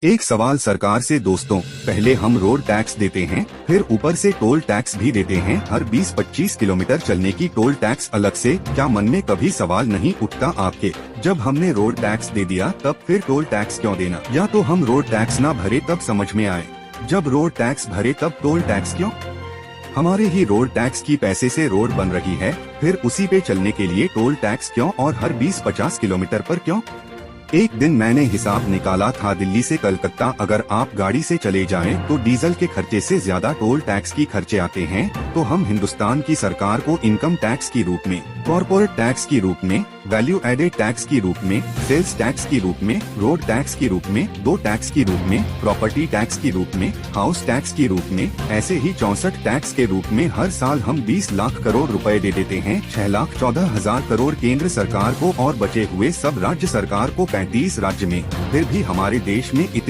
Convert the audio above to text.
एक सवाल सरकार से दोस्तों, पहले हम रोड टैक्स देते हैं, फिर ऊपर से टोल टैक्स भी देते हैं। हर 20-25 किलोमीटर चलने की टोल टैक्स अलग से। क्या मन में कभी सवाल नहीं उठता आपके, जब हमने रोड टैक्स दे दिया तब फिर टोल टैक्स क्यों देना? या तो हम रोड टैक्स ना भरे तब समझ में आए, जब रोड टैक्स भरे तब टोल टैक्स क्यों? हमारे ही रोड टैक्स की पैसे से रोड बन रही है, फिर उसी पे चलने के लिए टोल टैक्स क्यों, और हर 20-50 किलोमीटर पर क्यों? एक दिन मैंने हिसाब निकाला था, दिल्ली से कलकत्ता अगर आप गाड़ी से चले जाएं तो डीजल के खर्चे से ज्यादा टोल टैक्स की खर्चे आते हैं। तो हम हिंदुस्तान की सरकार को इनकम टैक्स की रूप में, कॉर्पोरेट टैक्स की रूप में, वैल्यू एडेड टैक्स की रूप में, सेल्स टैक्स की रूप में, रोड टैक्स की रूप में, दो टैक्स की रूप में, प्रॉपर्टी टैक्स की रूप में, हाउस टैक्स की रूप में, ऐसे ही 64 टैक्स के रूप में हर साल हम 20 लाख करोड़ रुपए दे देते हैं। 6,14,000 करोड़ केंद्र सरकार को और बचे हुए सब राज्य सरकार को, 35 राज्य में। फिर भी हमारे देश में इतने